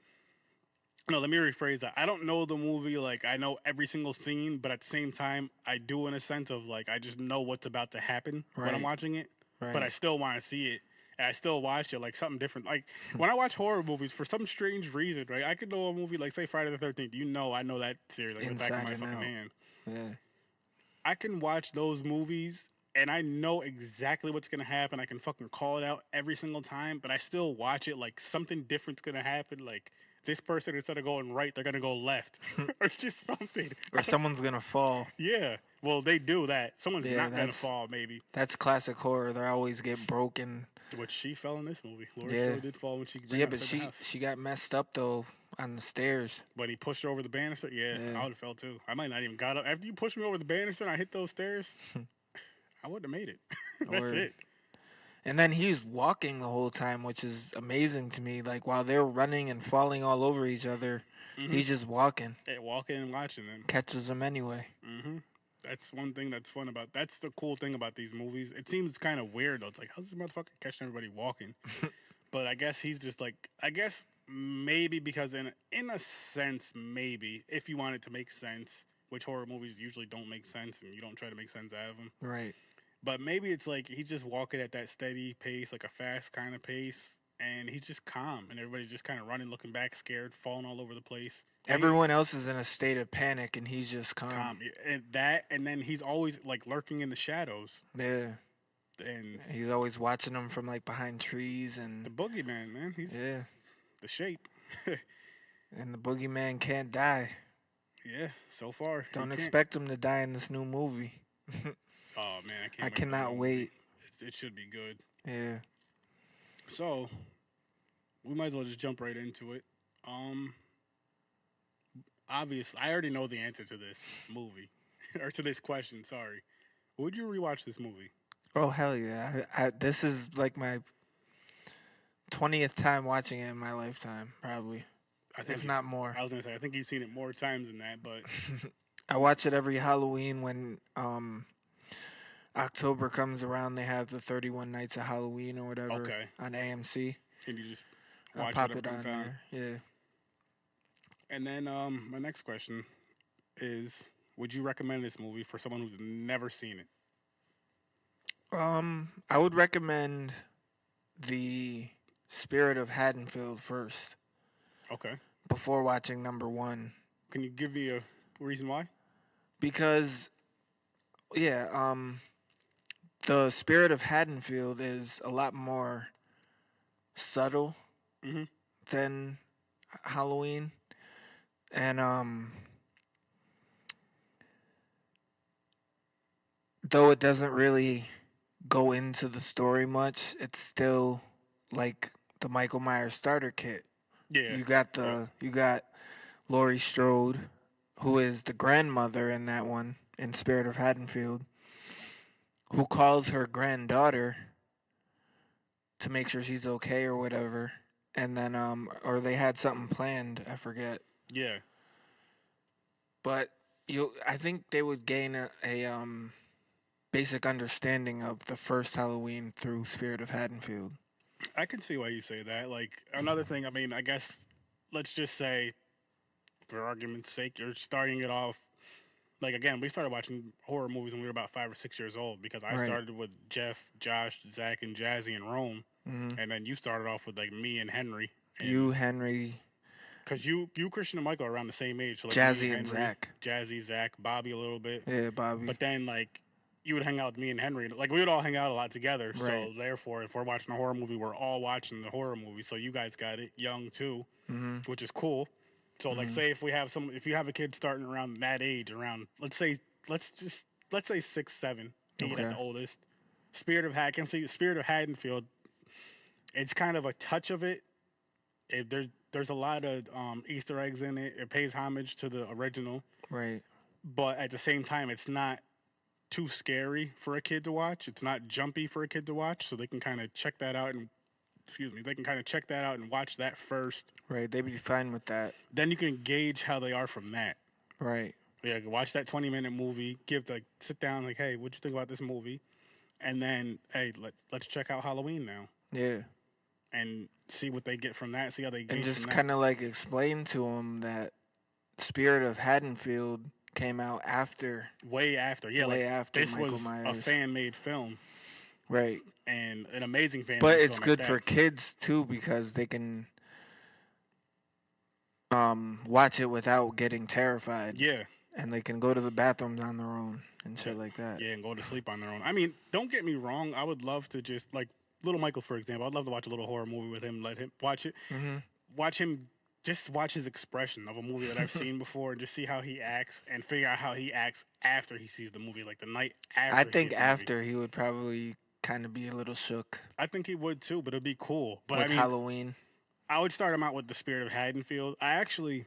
No, let me rephrase that. I don't know the movie like I know every single scene, but at the same time, I do in a sense of like I just know what's about to happen when I'm Right. watching it. Right. But I still want to see it, and I still watch it like something different. Like when I watch horror movies, for some strange reason, right? I could know a movie like say Friday the 13th. I know that series like in the back of Inside my and fucking out. hand. Yeah. I can watch those movies and I know exactly what's gonna happen. I can fucking call it out every single time, but I still watch it like something different's gonna happen. Like this person, instead of going right, they're gonna go left, or just something. Or someone's going to fall. Yeah, well, they do that. Someone's Yeah, not gonna that's- fall, maybe. That's classic horror. They always get broken. Which she fell in this movie. Laurie Yeah. Strode did fall when she ran Yeah, but outside the house. she got messed up, though, on the stairs. When he pushed her over the banister, yeah, Yeah. I would have fell too. I might not even got up after you pushed me over the banister and I hit those stairs. I wouldn't have made it. That's Word. it. And then he was walking the whole time, which is amazing to me. Like, while they're running and falling all over each other, he's just walking. Hey, walking and watching them. Catches them anyway. That's one thing that's fun about. That's the cool thing about these movies. It seems kind of weird though. It's like, how's this motherfucker catching everybody walking? But I guess he's just like, I guess maybe because in a sense, maybe if you want it to make sense, which horror movies usually don't make sense, and you don't try to make sense out of them. Right. But maybe it's like he's just walking at that steady pace, like a fast kind of pace, and he's just calm, and everybody's just kind of running, looking back, scared, falling all over the place. And Everyone else is in a state of panic, and he's just calm. calm, and then he's always like lurking in the shadows, Yeah. and He's always watching them from, like, behind trees. the And, boogeyman, man, he's yeah. the shape. And the boogeyman can't die. Yeah, so far. he Don't can't. expect him to die in this new movie. Oh man, I can't. I wait for cannot that wait. movie. It should be good. Yeah. So, we might as well just jump right into it. Obviously, I already know the answer to this movie, or to this question. Sorry. Would you rewatch this movie? Oh, hell yeah. This is, like, my 20th time watching it in my lifetime, probably. If not more. I was gonna say I think you've seen it more times than that, but I watch it every Halloween when October comes around. They have the 31 Nights of Halloween or whatever Okay. on AMC. can you just I'll watch pop it it every on time? there. Yeah. And then my next question is, would you recommend this movie for someone who's never seen it? I would recommend the Spirit of Haddonfield first Okay. before watching number one. Can you give me a reason why? Because, yeah, the Spirit of Haddonfield is a lot more subtle Mm-hmm. than Halloween. And though it doesn't really go into the story much, it's still like the Michael Myers starter kit. Yeah. You got Laurie Strode, who is the grandmother in that one in Spirit of Haddonfield, who calls her granddaughter to make sure she's okay or whatever. And then or they had something planned, I forget. Yeah. But I think they would gain a basic understanding of the first Halloween through Spirit of Haddonfield. I can see why you say that. Like, another thing, I mean, I guess, let's just say, for argument's sake, you're starting it off. Like, again, we started watching horror movies when we were about 5 or 6 years old because I Right. started with Jeff, Josh, Zach, and Jazzy in Rome. Mm-hmm. And then you started off with, like, me and Henry. You, Henry, Because you, Christian, and Michael are around the same age. So, like, Jazzy, me, and Henry, Zach. Jazzy, Zach, Bobby a little bit. Yeah, Bobby. But then, like, you would hang out with me and Henry. Like, we would all hang out a lot together. Right. So, therefore, if we're watching a horror movie, we're all watching the horror movie. So, you guys got it young, too, Mm-hmm. which is cool. So, like, Mhm. say if you have a kid starting around that age, around, let's say 6, 7, 8 at Okay. the oldest. Spirit of Haddonfield. It's kind of a touch of it. There's a lot of Easter eggs in it. It pays homage to the original, Right. but at the same time, it's not too scary for a kid to watch. It's not jumpy for a kid to watch, so they can kind of check that out and they can kind of check that out and watch that first. Right. They'd be fine with that. Then you can gauge how they are from that. Right. Yeah, watch that 20-minute movie. Sit down, like, hey, what'd you think about this movie? And then, hey, let's check out Halloween now Yeah. and see what they get from that. See how they gauge And just from that. kind of like explain to them that Spirit of Haddonfield came out after. Way after, yeah, Way like after this Michael was a Myers. fan-made film Right. and an amazing fan. But film it's at good that. for kids too because they can watch it without getting terrified. Yeah, And they can go to the bathrooms on their own and shit like that. yeah, and go to sleep on their own. I mean, don't get me wrong. I would love to just like little Michael, for example. I'd love to watch a little horror movie with him. Let him watch it. Mm-hmm. Watch him. Just watch his expression of a movie that I've seen before, and just see how he acts, and figure out how he acts after he sees the movie, like the night after. I he think sees the movie. after he would probably kind of be a little shook I think he would too, but it'd be cool. But with I mean, Halloween. I would start him out with the Spirit of Haddonfield. I actually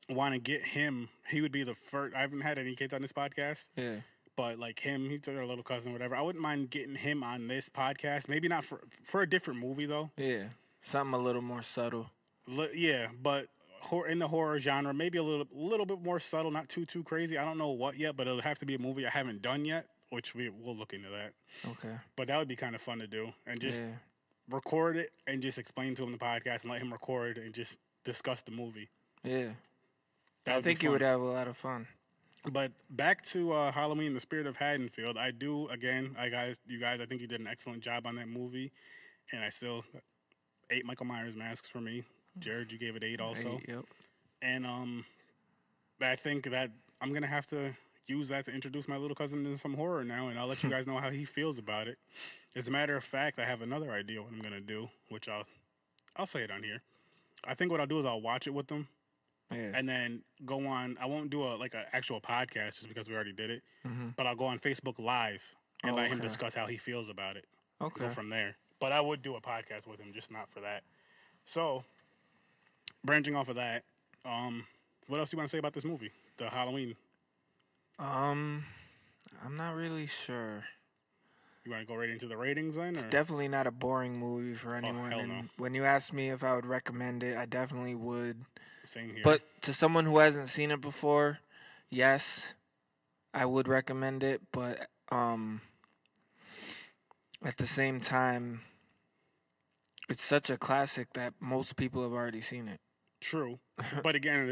want to get him. He would be the first. I haven't had any kids on this podcast, Yeah. but like him, he's their little cousin, whatever. I wouldn't mind getting him on this podcast. Maybe not for a different movie though. Yeah. Something a little more subtle. Yeah, but in the horror genre, maybe a little bit more subtle, not too crazy. I don't know what yet, but it'll have to be a movie I haven't done yet, which we'll look into that. Okay. But that would be kind of fun to do, and just Yeah. record it and just explain to him the podcast and let him record and just discuss the movie. Yeah. That I would be think you fun. would have a lot of fun. But back to Halloween, the Spirit of Haddonfield. I do again. You guys. I think you did an excellent job on that movie, and I still 8 Michael Myers masks for me. Jared, you gave it 8 also. 8, yep. And I think that I'm gonna have to use that to introduce my little cousin to some horror now, and I'll let you guys know how he feels about it. As a matter of fact, I have another idea what I'm gonna do, which I'll say it on here. I think what I'll do is I'll watch it with them, Yeah. and then go on. I won't do an actual podcast just because we already did it, Mm-hmm. but I'll go on Facebook Live and let him Okay. discuss how he feels about it. Okay. Go from there. But I would do a podcast with him, just not for that. So, branching off of that, what else do you want to say about this movie, the Halloween? I'm not really sure. You want to go right into the ratings then? It's Or? definitely not a boring movie for anyone. hell and no. when you asked me if I would recommend it, I definitely would. Same here. But to someone who hasn't seen it before, yes, I would recommend it. But at the same time, it's such a classic that most people have already seen it. True. But again,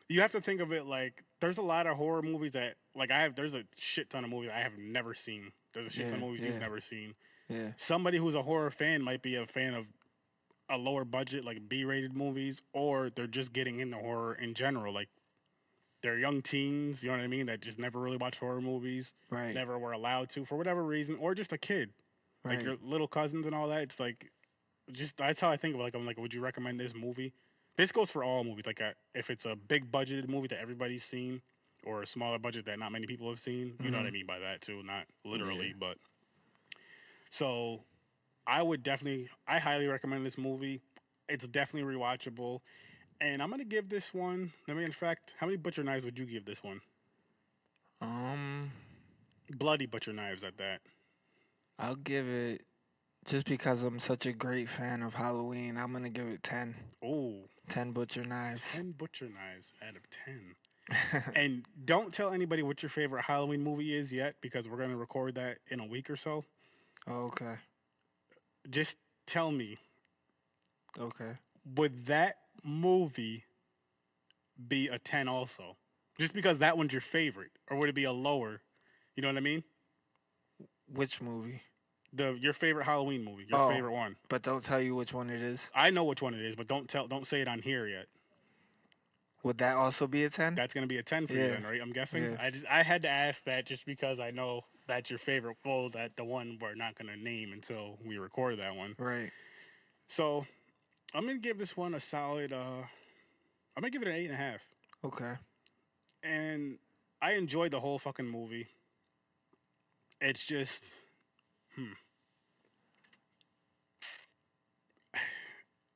you have to think of it like there's a lot of horror movies that like there's a shit ton of movies I have never seen. There's a shit ton of movies you've never seen. Yeah. Somebody who's a horror fan might be a fan of a lower budget like B-rated movies, or they're just getting into horror in general. Like they're young teens, you know what I mean, that just never really watched horror movies, Right. never were allowed to for whatever reason, or just a kid, Right. like your little cousins and all that. It's like, just that's how I think of it. Like I'm like, would you recommend this movie? This goes for all movies. Like if it's a big budgeted movie that everybody's seen, or a smaller budget that not many people have seen, you know what I mean by that too. Not literally, but so I highly recommend this movie. It's definitely rewatchable. And I'm going to give this one, in fact, how many butcher knives would you give this one? Bloody butcher knives at that. I'll give it, just because I'm such a great fan of Halloween, I'm going to give it 10. Oh. 10 butcher knives. 10 butcher knives out of 10. And don't tell anybody what your favorite Halloween movie is yet, because we're going to record that in a week or so. Oh, okay. Just tell me. Okay. Would that movie be a 10 also? Just because that one's your favorite? Or would it be a lower? You know what I mean? Which movie? Your favorite Halloween movie. Your favorite one. But don't tell you which one it is. I know which one it is, but don't say it on here yet. Would that also be a 10? That's going to be a 10 for you then, right? I'm guessing. Yeah. I had to ask that just because I know that's your favorite. Well, that the one we're not going to name until we record that one. Right. So I'm going to give this one a solid. I'm going to give it an 8.5. Okay. And I enjoyed the whole fucking movie. It's just,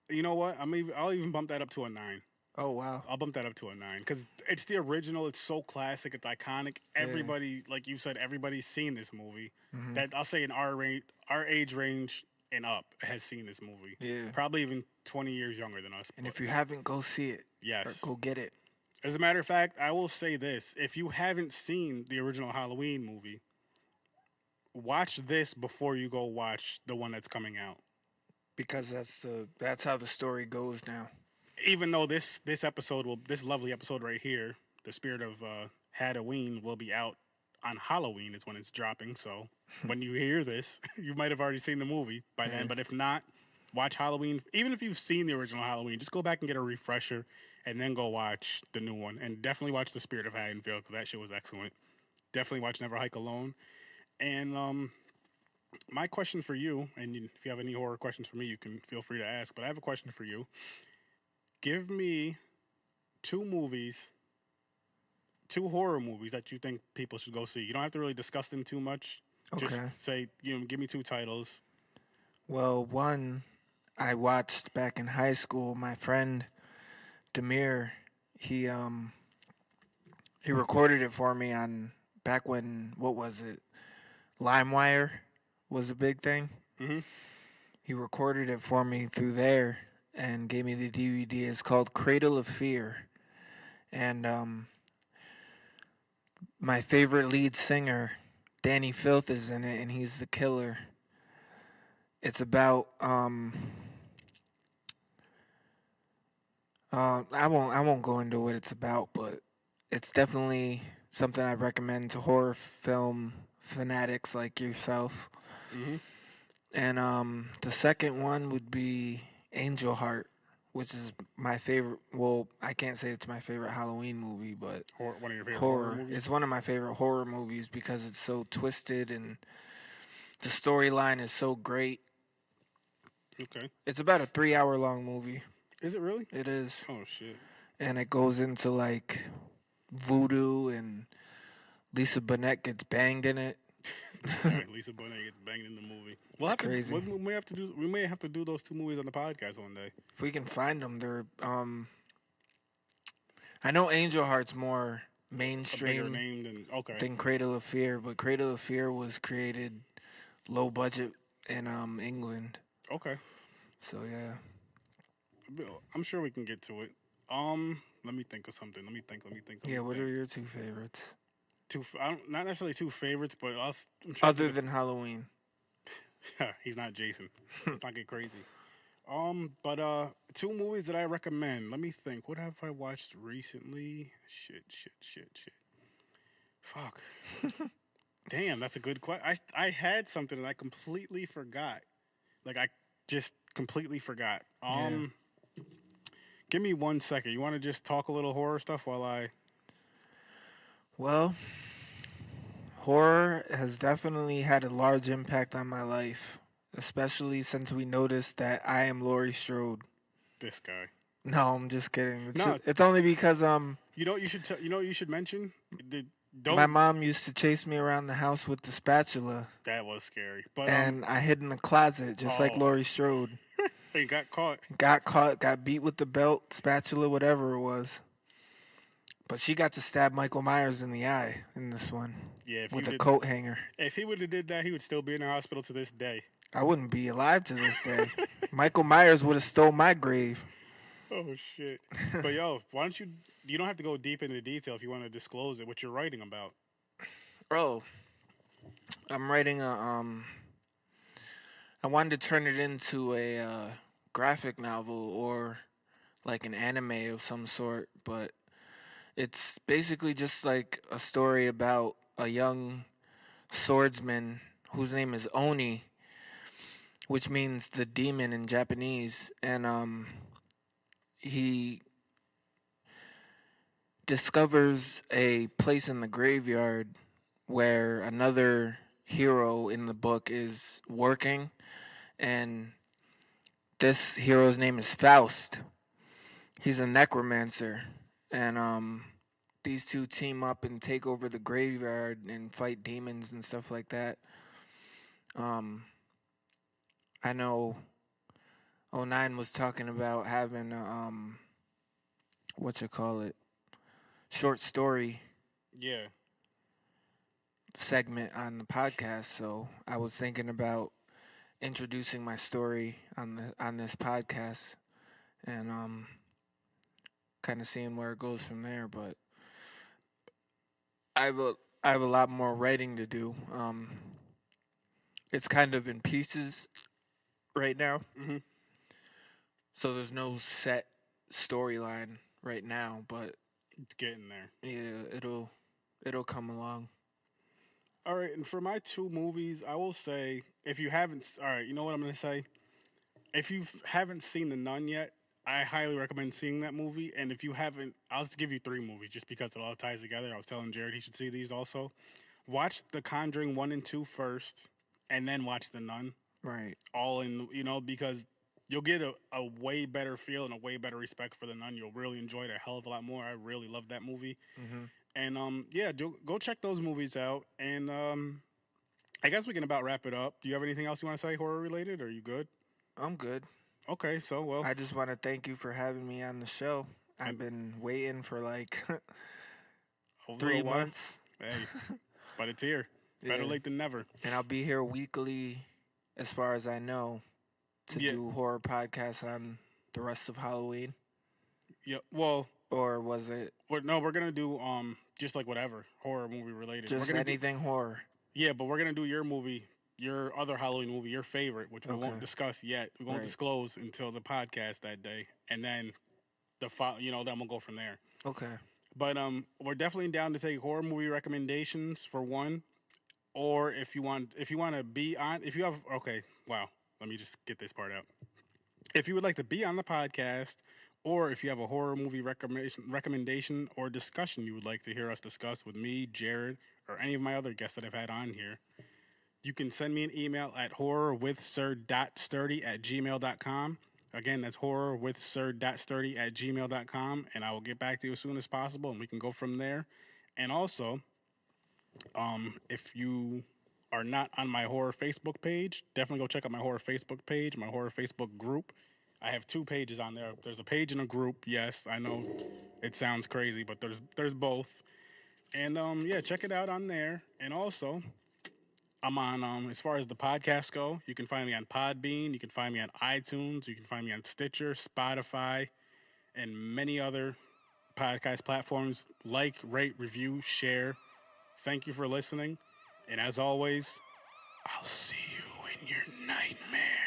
You know what? I'll even bump that up to a 9. Oh, wow. I'll bump that up to a 9 because it's the original. It's so classic. It's iconic. Everybody, like you said, everybody's seen this movie. Mm-hmm. That I'll say in our age range and up has seen this movie. Yeah. Probably even 20 years younger than us. And if you haven't, go see it. Yes. Or go get it. As a matter of fact, I will say this: if you haven't seen the original Halloween movie, watch this before you go watch the one that's coming out. Because that's how the story goes now. Even though this lovely episode right here, the Spirit of Haddoween, will be out on Halloween is when it's dropping. So when you hear this, you might have already seen the movie by then. But if not, watch Halloween. Even if you've seen the original Halloween, just go back and get a refresher and then go watch the new one. And definitely watch the Spirit of Haddonfield because that shit was excellent. Definitely watch Never Hike Alone. And my question for you, and if you have any horror questions for me, you can feel free to ask. But I have a question for you. Give me 2 horror movies that you think people should go see. You don't have to really discuss them too much. Okay. Just say, give me 2 titles. Well, one I watched back in high school. My friend Demir, he recorded it for me on back when, what was it? LimeWire was a big thing. Mm-hmm. He recorded it for me through there and gave me the DVD. It's called Cradle of Fear. And my favorite lead singer, Danny Filth, is in it, and he's the killer. It's about I won't go into what it's about, but it's definitely something I recommend to horror film fanatics like yourself. Mm-hmm. And the second one would be Angel Heart, which is my favorite. Well, I can't say it's my favorite Halloween movie, but One of your favorite horror. movies? It's one of my favorite horror movies because it's so twisted and the storyline is so great. Okay. It's about a 3-hour-long movie. Is it really? It is. Oh, shit. And it goes into, like, voodoo, and Lisa Bonet gets banged in it. Lisa Bonet gets banged in the movie. It's crazy. We may have to do those 2 movies on the podcast one day. If we can find them, they're I know Angel Heart's more A bigger mainstream name than Cradle of Fear, but Cradle of Fear was created low budget in England. Okay. So yeah. I'm sure we can get to it. Let me think of something. Let me think. Yeah, what are your 2 favorites? Not necessarily 2 favorites, but Other than Halloween. He's not Jason. Let's not get crazy. But two movies that I recommend. Let me think. What have I watched recently? Shit. Fuck. Damn, that's a good question. I had something and I completely forgot. Like I just completely forgot. Yeah. Give me 1 second. You want to just talk a little horror stuff while I? Well, horror has definitely had a large impact on my life, especially since we noticed that I am Laurie Strode. This guy. No, I'm just kidding. No, It's only because you know what you should you know what you should mention. The, my don't. mom used to chase me around the house with the spatula, That was scary. But and I hid in the closet just like oh, Laurie Strode. he got caught. Got caught, got beat with the belt, spatula, whatever it was. But she got to stab Michael Myers in the eye in this one Yeah, if with you a did coat hanger. if he would have did that, he would still be in the hospital to this day. I wouldn't be alive to this day. Michael Myers would have stole my grave. Oh shit. But yo, why don't you? You don't have to go deep into detail if you want to disclose it. What you're writing about? Oh, I'm writing I wanted to turn it into a graphic novel or like an anime of some sort, but it's basically just like a story about a young swordsman whose name is Oni, which means the demon in Japanese, and he discovers a place in the graveyard where another hero in the book is working, and this hero's name is Faust. He's a necromancer, and these two team up and take over the graveyard and fight demons and stuff like that. I know '09 was talking about having what you call it, short story Yeah. segment on the podcast, so I was thinking about introducing my story on this podcast and kind of seeing where it goes from there. But I have a lot more writing to do. It's kind of in pieces right now, Hmm. so there's no set storyline right now. But It's getting there. yeah, it'll come along. All right, and for my two movies, I will say if you haven't, all right, you know what I'm gonna say. If you haven't seen The Nun yet, I highly recommend seeing that movie. And if you haven't, I'll just give you three movies just because it all ties together. I was telling Jared he should see these also. Watch The Conjuring 1 and 2 first, and then watch The Nun. Right. All in, because you'll get a way better feel and a way better respect for The Nun. You'll really enjoy it a hell of a lot more. I really love that movie. Mm-hmm. And yeah, go check those movies out. And I guess we can about wrap it up. Do you have anything else you want to say horror related? Or are you good? I'm good. Okay, so well, I just want to thank you for having me on the show. I've been waiting for like a 3 little while. months. Hey, but it's here. Better Yeah. late than never. And I'll be here weekly, as far as I know, to Yeah. do horror podcasts on the rest of Halloween. Yeah. Well, Or was it we're gonna do just like whatever horror movie related. just we're gonna anything horror? yeah, but we're gonna do your movie, your other Halloween movie, your favorite, which we won't Okay. discuss yet. We won't Right. disclose until the podcast that day, and then then we'll go from there. Okay. But we're definitely down to take horror movie recommendations for one, or if you want to be on, if you have okay, wow, let me just get this part out. If you would like to be on the podcast, or if you have a horror movie recommendation or discussion you would like to hear us discuss with me, Jared, or any of my other guests that I've had on here, you can send me an email at horrorwithsir.sturdy@gmail.com. Again, that's horrorwithsir.sturdy@gmail.com, and I will get back to you as soon as possible, and we can go from there. And also, if you are not on my horror Facebook page, definitely go check out my horror Facebook page, my horror Facebook group. I have two pages on there. There's a page and a group. Yes, I know it sounds crazy, but there's both. And yeah, check it out on there. And also, I'm on as far as the podcasts go, you can find me on Podbean, you can find me on iTunes, you can find me on Stitcher, Spotify, and many other podcast platforms. Like, rate, review, share. Thank you for listening. And as always, I'll see you in your nightmare.